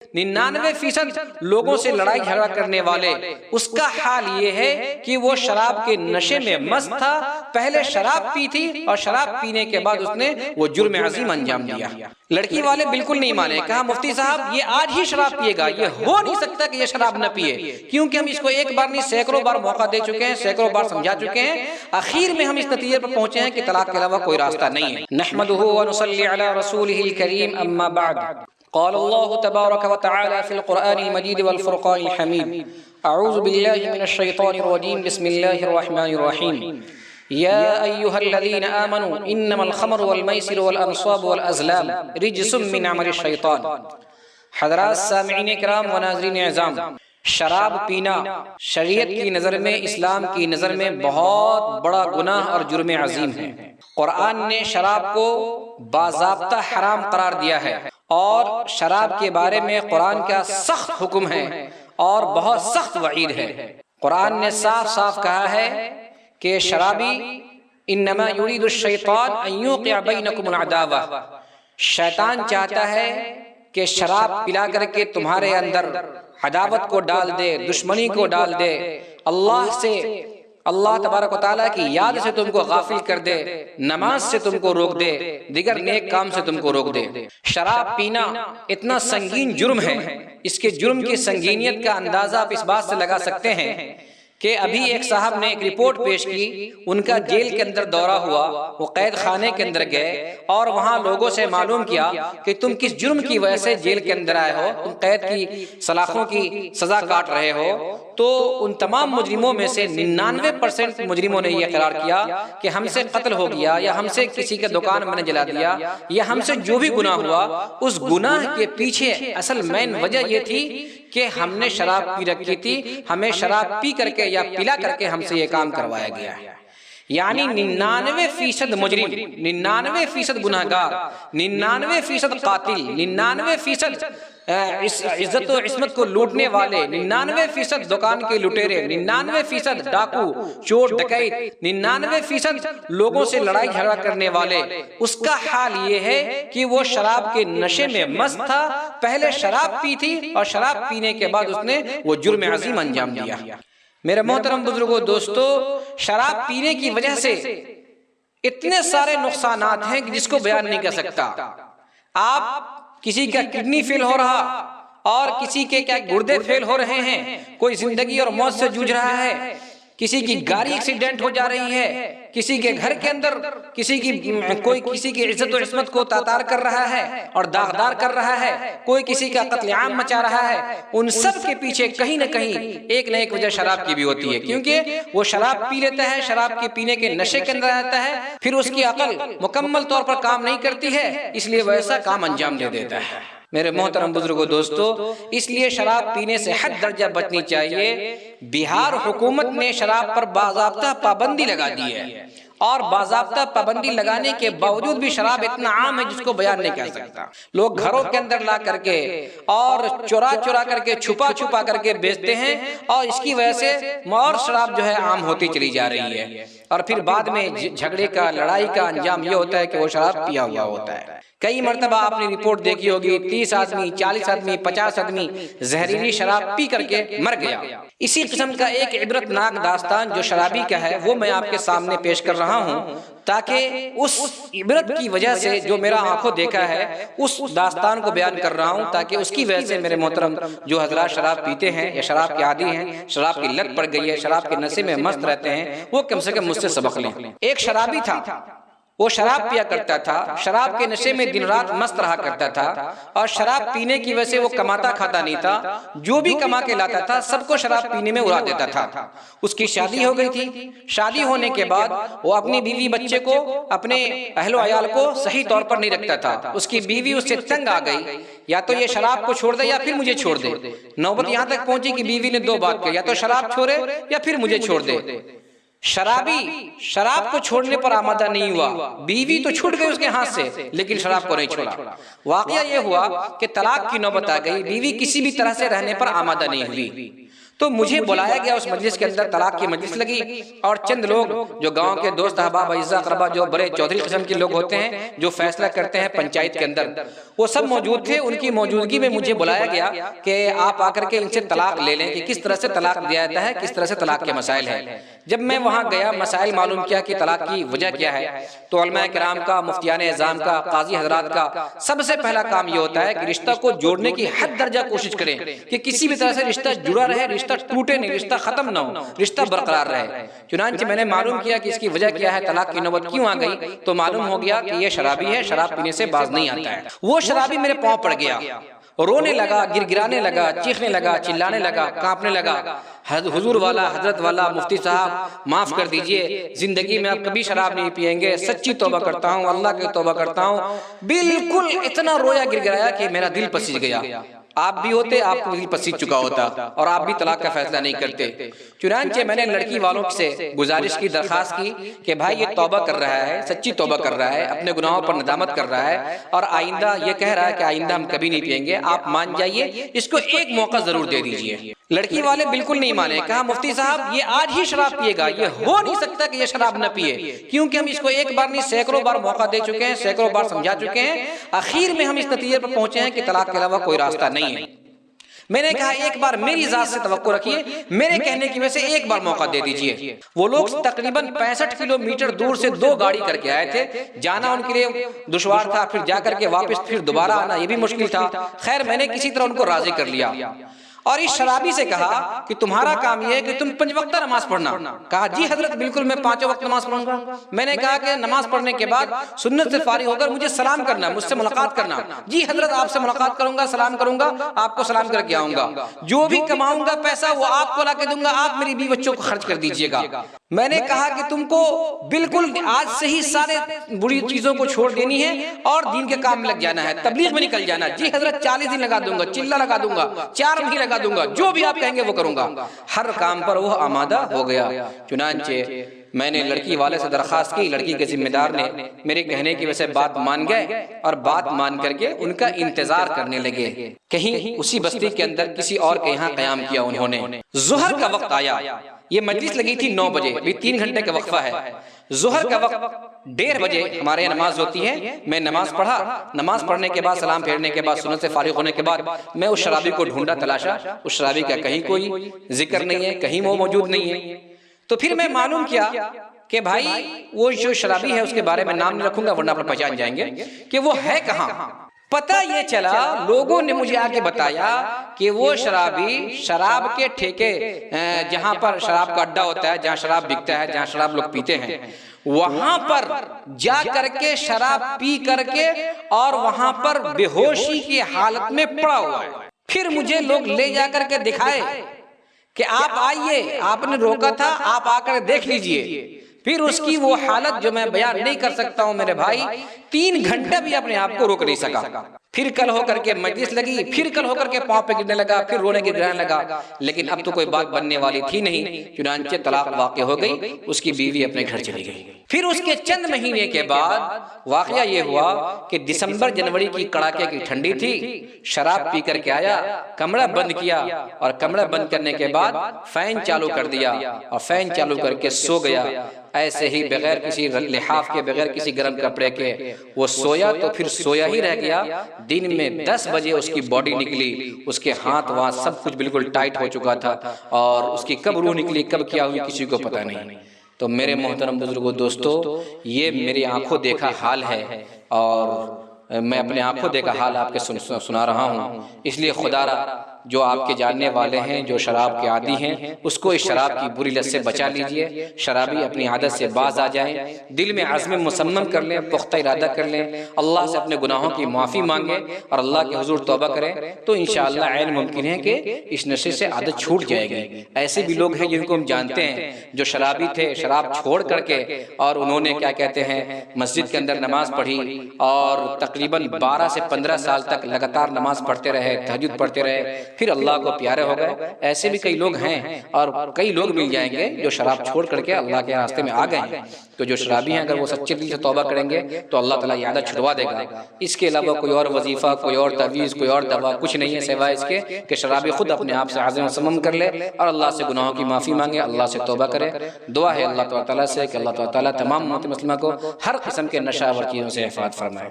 99% لوگوں سے لڑائی جھگڑا کرنے والے اس کا حال یہ ہے کہ وہ شراب کے نشے میں مست تھا، پہلے شراب پی تھی اور شراب پینے کے بعد اس نے وہ جرم عظیم انجام دیا۔ لڑکی والے بالکل نہیں مانے، کہا مفتی صاحب یہ آج ہی شراب پیے گا، یہ ہو نہیں سکتا کہ یہ شراب نہ پیے، کیونکہ ہم اس کو ایک بار نہیں سینکڑوں بار موقع دے چکے ہیں، سینکڑوں بار سمجھا چکے ہیں، آخر میں ہم اس نتیجے پر پہنچے ہیں کہ طلاق کے علاوہ کوئی راستہ نہیں ہے۔ نحمدہ ونصلی علی رسولہ الکریم، اما بعد، قال اللہ تبارک وتعالی فی القرآن المجید والفرقان الحمید، اعوذ باللہ من الشیطان الرجیم، بسم اللہ الرحمن الرحیم، یا ایہا الذین آمنوا انما الخمر والمیسر والانصاب والازلام رجس من عمل الشیطان۔ حضرات سامعین کرام و ناظرین اعظام، شراب پینا شریعت کی نظر میں، اسلام کی نظر میں بہت بڑا گناہ اور جرم عظیم ہے۔ قرآن نے شراب کو باضابطہ حرام قرار دیا ہے، اور شراب کے بارے میں قرآن کا سخت حکم ہے اور بہت سخت وعید ہے۔ قرآن نے صاف صاف کہا ہے کہ شرابی انما یرید الشیطان ان یوقع بینکم العداوہ، شیطان چاہتا ہے کہ شراب پلا کر کے تمہارے اندر عداوت کو ڈال دے، دشمنی کو ڈال دے، اللہ سے، اللہ تبارک و تعالیٰ کی یاد سے تم کو غافل کر دے، نماز سے تم کو روک دے، دیگر نیک کام سے تم کو روک دے۔ شراب پینا اتنا سنگین جرم ہے، اس کے جرم کی سنگینیت کا اندازہ آپ اس بات سے لگا سکتے ہیں کہ ابھی ایک صاحب نے ایک رپورٹ پیش کی، ان کا جیل کے اندر دورہ ہوا، وہ قید خانے کے اندر گئے اور وہاں لوگوں سے معلوم کیا کہ تم کس جرم کی وجہ سے جیل کے اندر آئے ہو، تم قید کی سلاخوں کی سزا کاٹ رہے ہو۔ تو ان تمام مجرموں میں سے 99% مجرموں نے یہ اقرار کیا کہ ہم سے قتل ہو گیا، یا ہم سے کسی کا دکان میں نے جلا دیا، یا ہم سے جو بھی گناہ ہوا، اس گناہ کے پیچھے اصل مین وجہ یہ تھی کہ ہم نے شراب پی رکھی تھی، ہمیں شراب پی کر کے یا پلا کر کے ہم سے یہ کام کروایا گیا ہے۔ یعنی 99% مجرم، 99% گناہگار، 99% قاتل، 99% عزت و عصمت کو لوٹنے والے، 99% دکان کے لٹیرے، 99% ڈاکو، چور ڈکیت، 99% لوگوں سے لڑائی جھگڑا کرنے والے اس کا حال یہ ہے کہ وہ شراب کے نشے میں مست تھا، پہلے شراب پی تھی اور شراب پینے کے بعد اس نے وہ جرم عظیم انجام دیا۔ میرے محترم بزرگوں، دوستو، شراب پینے کی وجہ سے اتنے سارے نقصانات ہیں کہ جس کو بیان نہیں کر سکتا۔ آپ کسی کا کڈنی فیل ہو رہا اور کسی کے کیا گردے فیل ہو رہے ہیں، کوئی زندگی اور موت سے جوجھ رہا ہے، کسی کی گاڑی ایکسیڈنٹ ہو جا رہی ہے، کسی کے گھر کے اندر کوئی کسی کی عزت و عصمت کو تاتار کر رہا ہے اور داغدار کر رہا ہے، کوئی کسی کا قتل عام مچا رہا ہے، ان سب کے پیچھے کہیں نہ کہیں ایک نہ ایک وجہ شراب کی بھی ہوتی ہے، کیونکہ وہ شراب پی لیتا ہے، شراب کے پینے کے نشے کے اندر رہتا ہے، پھر اس کی عقل مکمل طور پر کام نہیں کرتی ہے، اس لیے وہ ایسا کام انجام دے دیتا ہے۔ میرے محترم بزرگوں، دوستو، اس لیے شراب پینے سے حد درجہ بچنی چاہیے۔ بہار حکومت نے شراب پر باضابطہ پابندی لگا دی ہے، اور باضابطہ پابندی لگانے کے باوجود بھی شراب اتنا عام ہے جس کو بیان نہیں کر سکتا۔ لوگ گھروں کے اندر لا کر کے اور چورا چورا کر کے، چھپا چھپا کر کے بیچتے ہیں، اور اس کی وجہ سے اور شراب جو ہے عام ہوتی چلی جا رہی ہے، اور پھر بعد میں جھگڑے کا، لڑائی کا انجام یہ ہوتا ہے کہ وہ شراب پیا ہوا ہوتا ہے۔ کئی مرتبہ آپ نے رپورٹ دیکھی ہوگی، 30 آدمی، 40 آدمی، 50 آدمی زہریلی شراب پی کر کے مر گیا۔ اسی قسم کا ایک عبرت ناک داستان جو شرابی کا ہے وہ میں آپ کے سامنے پیش کر رہا ہوں، تاکہ اس عبرت کی وجہ سے جو میرا آنکھوں دیکھا ہے اس داستان کو بیان کر رہا ہوں، تاکہ اس کی وجہ سے میرے محترم جو حضرات شراب پیتے ہیں یا شراب کے عادی ہیں، شراب کی لت پڑ گئی ہے، شراب کے نشے میں مست رہتے ہیں، وہ کم سے کم مجھ سے سبق لیں۔ ایک شرابی تھا، وہ شراب پیا کرتا تھا، شراب کے نشے میں دن رات مست رہا کرتا تھا، اور شراب پینے کی وجہ سے وہ کماتا کھاتا نہیں تھا، جو بھی کما کے لاتا تھا سب کو شراب پینے میں اڑا دیتا تھا۔ اس کی شادی ہو گئی تھی، شادی ہونے کے بعد وہ اپنی بیوی بچے کو، اپنے اہل و عیال کو صحیح طور پر نہیں رکھتا تھا۔ اس کی بیوی اس سے تنگ آ گئی، یا تو یہ شراب کو چھوڑ دے یا پھر مجھے چھوڑ دے۔ نوبت یہاں تک پہنچی کہ بیوی نے دو بات کہی، یا تو شراب چھوڑے یا پھر مجھے چھوڑ دے۔ شرابی شراب کو چھوڑنے پر آمادہ نہیں ہوا، بیوی تو چھوٹ گئی اس کے ہاتھ سے لیکن شراب کو نہیں چھوڑا۔ واقعہ یہ ہوا کہ طلاق کی نوبت آ گئی، بیوی کسی بھی طرح سے رہنے پر آمادہ نہیں ہوئی، تو مجھے بلایا گیا اس مجلس کے اندر، طلاق کی مجلس لگی، اور چند لوگ جو گاؤں کے دوست احباب اعزاء اقربا جو بڑے چودھری قسم کے لوگ ہوتے ہیں جو فیصلہ کرتے ہیں پنچایت کے اندر، وہ سب موجود تھے۔ ان کی موجودگی میں مجھے بلایا گیا کہ آپ آ کر کے ان سے طلاق لے لیں کہ کس طرح سے طلاق دیا جاتا ہے، کس طرح سے طلاق کے مسائل ہیں۔ جب میں وہاں گیا، مسائل معلوم کیا کہ طلاق کی وجہ کیا ہے، تو علماء کرام کا، مفتیان اعظام کا، قاضی حضرات کا سب سے پہلا کام یہ ہوتا ہے کہ رشتہ کو جوڑنے کی حد درجہ کوشش کریں کہ کسی بھی طرح سے رشتہ جڑا رہے، رشتہ ٹوٹے نہیں، رشتہ ختم نہ ہو، رشتہ برقرار رہے۔ چنانچہ میں نے معلوم کیا کہ اس کی وجہ کیا ہے، طلاق کی نوبت کیوں آ گئی، تو معلوم ہو گیا کہ یہ شرابی ہے، شراب پینے سے باز نہیں آتا ہے۔ وہ شرابی میرے پاؤں پڑ گیا، رونے لگا، گر گرانے لگا، چیخنے لگا، چلانے لگا، کانپنے لگا، حضور والا، حضرت والا، مفتی صاحب معاف کر دیجئے، زندگی میں آپ کبھی شراب نہیں پیئیں گے، سچی توبہ کرتا ہوں، اللہ کی توبہ کرتا ہوں۔ بالکل اتنا رویا، گر گرایا کہ میرا دل پسیج گیا۔ آپ بھی ہوتے، آپ کو دل پسیج چکا ہوتا، اور آپ بھی طلاق کا فیصلہ نہیں کرتے۔ چنانچہ میں نے لڑکی والوں سے گزارش کی، درخواست کی کہ بھائی یہ توبہ کر رہا ہے، سچی توبہ کر رہا ہے، اپنے گناہوں پر ندامت کر رہا ہے، اور آئندہ یہ کہہ رہا ہے کہ آئندہ ہم کبھی نہیں پیئیں گے، آپ مان جائیے، اس کو ایک موقع ضرور دے دیجئے۔ لڑکی والے بالکل نہیں مانے، کہا مفتی صاحب یہ آج ہی شراب پیے گا، یہ ہو نہیں سکتا کہ یہ شراب نہ پیے، کیونکہ ہم اس کو ایک بار نہیں سینکڑوں بار موقع دے چکے ہیں، سینکڑوں بار سمجھا چکے ہیں، آخر میں ہم اس نتیجے پر پہنچے ہیں کہ طلاق کے علاوہ کوئی راستہ نہیں ہے۔ میں نے کہا ایک بار میری ذات سے توقع رکھیے، میرے کہنے کی وجہ سے ایک بار موقع دے دیجئے۔ وہ لوگ تقریباً 65 کلومیٹر دور سے 2 گاڑی کر کے آئے تھے، جانا ان کے لیے دشوار تھا، پھر جا کر کے واپس پھر دوبارہ آنا یہ بھی مشکل تھا۔ خیر میں نے کسی طرح ان کو راضی کر لیا، اور اس شرابی سے کہا کہ تمہارا کام یہ ہے کہ تم 5 وقتہ نماز پڑھنا۔ کہا جی حضرت بالکل میں 5 وقت نماز پڑھوں گا۔ میں نے کہا کہ نماز پڑھنے کے بعد سنت سے فارغ ہو کر مجھے سلام کرنا، مجھ سے ملاقات کرنا۔ جی حضرت آپ سے ملاقات کروں گا، سلام کروں گا، آپ کو سلام کر کے آؤں گا، جو بھی کماؤں گا پیسہ وہ آپ کو لا کے دوں گا، آپ میری بیوی بچوں کو خرچ کر دیجئے گا۔ میں نے کہا کہ تم کو بالکل آج سے ہی سارے بری چیزوں کو چھوڑ دینی ہے اور دین کے کام میں لگ جانا ہے، تبلیغ میں نکل جانا۔ جی حضرت 40 دن لگا دوں گا، چلہ لگا دوں گا، 4 مہینے لگا دوں گا، جو بھی آپ کہیں گے وہ کروں گا۔ ہر کام پر وہ آمادہ ہو گیا۔ چنانچہ میں نے لڑکی والے سے درخواست کی، لڑکی کے ذمہ دار نے میرے کہنے کی وجہ سے بات مان گئے، اور بات مان کر کے ان کا انتظار کرنے لگے۔ کہیں اسی بستی کے اندر کسی اور کے یہاں قیام کیا انہوں نے۔ ظہر کا وقت آیا، یہ مجلس لگی تھی 9 بجے، ابھی 3 گھنٹے کا وقفہ ہے۔ ظہر کا وقت 1:30 بجے ہمارے یہاں نماز ہوتی ہے، میں نماز پڑھا، نماز پڑھنے کے بعد سلام پھیرنے کے بعد سنت سے فارغ ہونے کے بعد میں اس شرابی کو ڈھونڈا، تلاشا، اس شرابی کا کہیں کوئی ذکر نہیں ہے، کہیں وہ موجود نہیں ہے۔ تو پھر میں معلوم کیا کہ بھائی وہ جو شرابی ہے اس کے بارے میں نام نہیں رکھوں گا ورنہ آپ پہچان جائیں گے کہ وہ ہے کہاں۔ پتہ یہ چلا، لوگوں نے مجھے آگے بتایا کہ وہ شرابی شراب کے ٹھیکے، جہاں پر شراب کا اڈا ہوتا ہے، جہاں شراب بکتا ہے، جہاں شراب لوگ پیتے ہیں، وہاں پر جا کر کے شراب پی کر کے اور وہاں پر بے ہوشی کی حالت میں پڑا ہوا ہے۔ پھر مجھے لوگ لے جا کر کے دکھائے کہ آپ آئیے، آپ نے روکا تھا، آپ آ کر دیکھ لیجئے۔ پھر اس کی وہ حالت جو میں بیان نہیں کر سکتا ہوں میرے بھائی، 3 گھنٹہ بھی اپنے آپ کو روک نہیں سکا۔ پھر کل ہو کر کے مجلس لگی، پھر کل ہو کر کے پاؤں پہ گرنے لگا، پھر رونے کے گرانے لگا، لیکن اب تو کوئی بات بننے والی تھی نہیں۔ چنانچہ طلاق واقع ہو گئی، اس کی بیوی اپنے گھر چلی گئی۔ پھر اس کے چند مہینے کے بعد واقعہ یہ ہوا کہ دسمبر جنوری کی کڑاکے کی ٹھنڈی تھی، شراب پی کر کے آیا، کمرہ بند کیا، اور کمرہ بند کرنے کے بعد فین چالو کر دیا، اور فین چالو کر کے سو گیا۔ ایسے ہی بغیر کسی لحاف کے، بغیر کسی گرم کپڑے کے وہ سویا، تو پھر سویا ہی رہ گیا۔ دن میں 10 بجے اس کی باڈی نکلی، اس کے ہاتھ وہاں سب کچھ بالکل ٹائٹ ہو چکا تھا، اور اس کی کب روح نکلی، کب کیا ہوئی، کسی کو پتہ نہیں۔ تو میرے محترم بزرگوں، دوستو، یہ میری آنکھوں دیکھا حال ہے، اور میں اپنے آنکھوں دیکھا حال آپ کے سنا رہا ہوں۔ اس لیے خدا را جو آپ کے جاننے والے ہیں، جو شراب کے عادی ہیں، اس کو اس شراب کی بری لت سے بچا لیجئے۔ شرابی اپنی عادت سے باز آ جائیں، دل میں عزم مصمم کر لیں، پختہ ارادہ کر لیں، اللہ سے اپنے گناہوں کی معافی مانگیں اور اللہ کے حضور توبہ کریں، تو انشاءاللہ عین ممکن ہے کہ اس نشے سے عادت چھوٹ جائے گی۔ ایسے بھی لوگ ہیں جن کو ہم جانتے ہیں جو شرابی تھے، شراب چھوڑ کر کے، اور انہوں نے کیا کہتے ہیں مسجد کے اندر نماز پڑھی، اور تقریباً 12 سے 15 سال تک لگاتار نماز پڑھتے رہے، تہجد پڑھتے رہے، پھر اللہ کو پیارے ہو گئے. ایسے بھی کئی لوگ ہیں اور کئی لوگ مل جائیں گے جو شراب چھوڑ کر کے اللہ کے راستے میں آ گئے ہیں. تو جو شرابی ہیں اگر وہ سچے دل سے توبہ کریں گے تو اللہ تعالیٰ یہ عادت چھڑوا دے گا. اس کے علاوہ کوئی اور وظیفہ، کوئی اور تعویذ، کوئی اور دوا کچھ نہیں ہے سوائے اس کے کہ شرابی خود اپنے آپ سے عزم و صمم کر لے اور اللہ سے گناہوں کی معافی مانگے، اللہ سے توبہ کرے. دعا ہے اللہ تعالیٰ سے کہ اللہ تعالیٰ تمام امت مسلمہ کو ہر قسم کے نشہ آور چیزوں سے حفاظت فرمائے.